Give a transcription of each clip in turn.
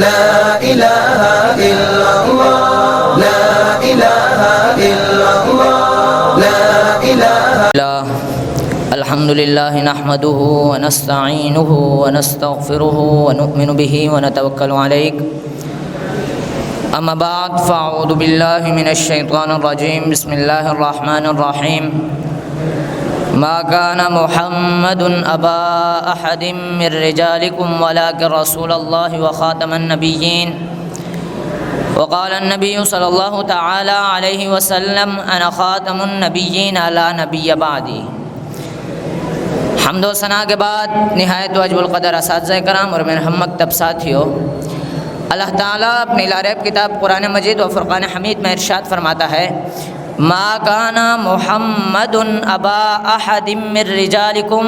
لا الہ الا اللہ لا الہ الا اللہ لا الہ الحمد للہ نحمده ونستعینه ونستغفره ونؤمن به ونتوکل علیہ اما بعد فاعوذ باللہ من الشیطان الرجیم بسم اللہ الرحمن الرحیم ما كان محمد ابا احد من رجالكم ولكن رسول الله وخاتم النبيين وقال النبي صلی اللہ تعالی علیہ وسلم انا خاتم النبیین لا نبی بعدی۔ حمد و ثنا کے بعد نہایت واجب القدر اساتذہ کرام اور میرے ہم مکتب ساتھیوں، اللہ تعالیٰ اپنی لاریب کتاب قرآن مجید و فرقان حمید میں ارشاد فرماتا ہے ما کان محمد ابا احد من رجالکم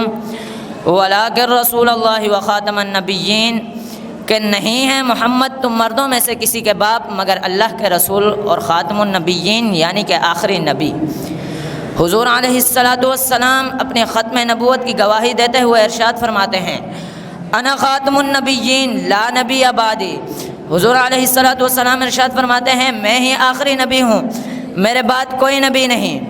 ولکن رسول اللہ وخاتم النبیین، کہ نہیں ہے محمد تم مردوں میں سے کسی کے باپ مگر اللہ کے رسول اور خاتم النبیین یعنی کہ آخری نبی۔ حضور علیہ السلام اپنے ختم نبوت کی گواہی دیتے ہوئے ارشاد فرماتے ہیں انا خاتم النبیین لا نبی بعدی۔ حضور علیہ السلام ارشاد فرماتے ہیں میں ہی آخری نبی ہوں، میرے بعد کوئی نبی نہیں۔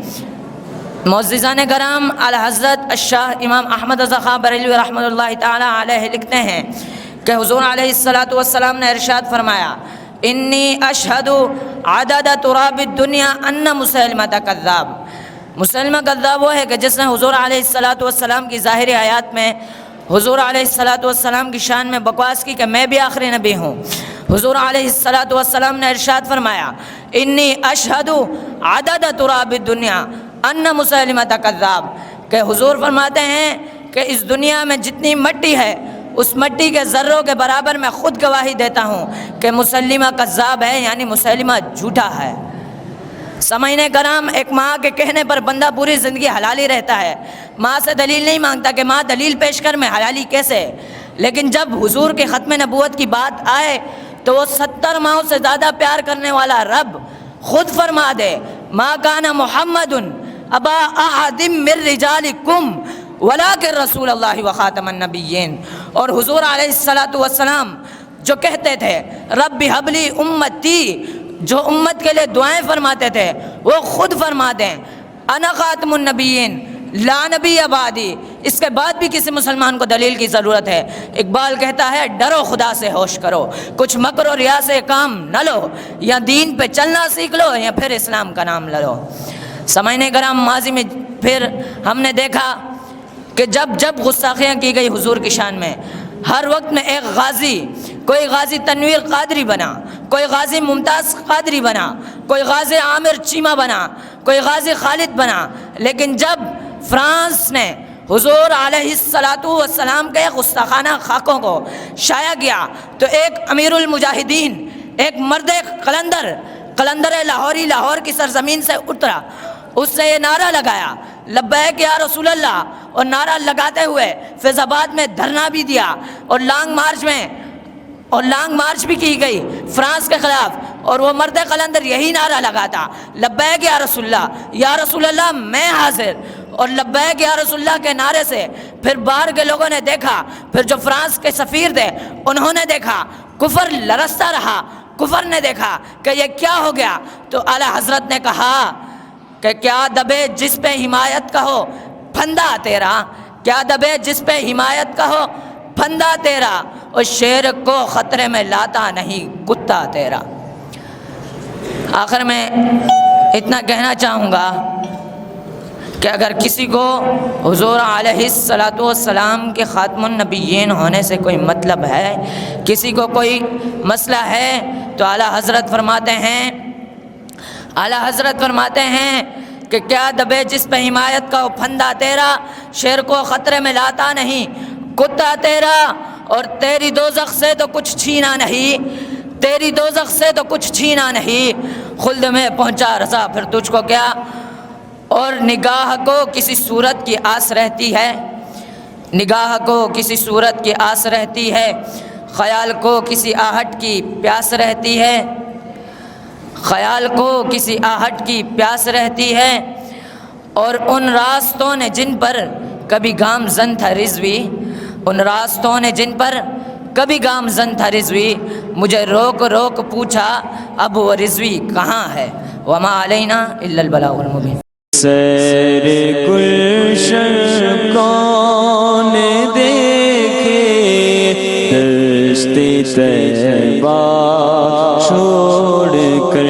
معززان کرام، اعلی حضرت الشاہ امام احمد رضا خان بریلوی رحمۃ اللہ تعالی علیہ لکھتے ہیں کہ حضور علیہ السلام نے ارشاد فرمایا انی اشہد عدد تراب الدنیا ان مسلمہ کذاب۔ مسلمہ کذاب وہ ہے کہ جس نے حضور علیہ السلام کی ظاہری حیات میں حضور علیہ السلام کی شان میں بکواس کی کہ میں بھی آخری نبی ہوں۔ حضور علیہ السلام نے ارشاد فرمایا انی اشہد عدد تراب الدنیا ان مسلمہ کذاب، کہ حضور فرماتے ہیں کہ اس دنیا میں جتنی مٹی ہے اس مٹی کے ذروں کے برابر میں خود گواہی دیتا ہوں کہ مسلمہ کذاب ہے، یعنی مسلمہ جھوٹا ہے۔ سامعین کرام، ایک ماں کے کہنے پر بندہ پوری زندگی حلالی رہتا ہے، ماں سے دلیل نہیں مانگتا کہ ماں دلیل پیش کر میں حلالی کیسے، لیکن جب حضور کے ختم نبوت کی بات آئے تو وہ 70 ماہوں سے زیادہ پیار کرنے والا رب خود فرما دے ما کان محمد ابا احد من رجالکم ولکن رسول اللہ وخاتم النبیین۔ اور حضور علیہ السلام جو کہتے تھے رب ہب لی امتی، جو امت کے لیے دعائیں فرماتے تھے، وہ خود فرما دیں انا خاتم النبیین لا نبی بعدی۔ اس کے بعد بھی کسی مسلمان کو دلیل کی ضرورت ہے۔ اقبال کہتا ہے ڈرو خدا سے ہوش کرو، کچھ مکر و ریا سے کام نہ لو، یا دین پہ چلنا سیکھ لو یا پھر اسلام کا نام لو۔ سامعین کرام، ماضی میں پھر ہم نے دیکھا کہ جب گستاخیاں کی گئی حضور کی شان میں، ہر وقت میں ایک غازی، کوئی غازی تنویر قادری بنا، کوئی غازی ممتاز قادری بنا، کوئی غازی عامر چیمہ بنا، کوئی غازی خالد بنا، لیکن جب فرانس نے حضور علیہ السلام کے گستاخانہ خاکوں کو شائع کیا تو ایک امیر المجاہدین، ایک مرد قلندر لاہوری لاہور کی سرزمین سے اترا، اس سے یہ نعرہ لگایا لبیک یا رسول اللہ، اور نعرہ لگاتے ہوئے فیض آباد میں دھرنا بھی دیا اور لانگ مارچ بھی کی گئی فرانس کے خلاف، اور وہ مرد قلندر یہی نعرہ لگاتا لبیک یا رسول اللہ، یا رسول اللہ میں حاضر۔ اور لبیک یا رسول اللہ کے نعرے سے پھر باہر کے لوگوں نے دیکھا، پھر جو فرانس کے سفیر تھے انہوں نے دیکھا کفر لرزتا رہا، کفر نے دیکھا کہ یہ کیا ہو گیا، تو اعلی حضرت نے کہا کہ کیا دبے جس پہ حمایت کا ہو پھندا تیرا، کیا دبے جس پہ حمایت کا ہو پھندا تیرا، اور شیر کو خطرے میں لاتا نہیں کتا تیرا۔ آخر میں اتنا کہنا چاہوں گا کہ اگر کسی کو حضور علیہ السلام کے خاتم النبیین ہونے سے کوئی مطلب ہے، کسی کو کوئی مسئلہ ہے، تو اعلیٰ حضرت فرماتے ہیں کہ کیا دبے جس پہ حمایت کا پھندا تیرا، شیر کو خطرے میں لاتا نہیں کتا تیرا، اور تیری دوزخ سے تو کچھ چھینا نہیں، تیری دوزخ سے تو کچھ چھینا نہیں، خلد میں پہنچا رضا پھر تجھ کو کیا۔ اور نگاہ کو کسی صورت کی آس رہتی ہے، نگاہ کو کسی صورت کی آس رہتی ہے، خیال کو کسی آہٹ کی پیاس رہتی ہے، خیال کو کسی آہٹ کی پیاس رہتی ہے، اور ان راستوں نے جن پر کبھی گامزن تھا رضوی، ان راستوں نے جن پر کبھی گامزن تھا رضوی، مجھے روک روک پوچھا اب وہ رضوی کہاں ہے، وما علینا الا البلاغ المبین۔ سیر گلشن کون دیکھے، دشت طیبہ چھوڑ کر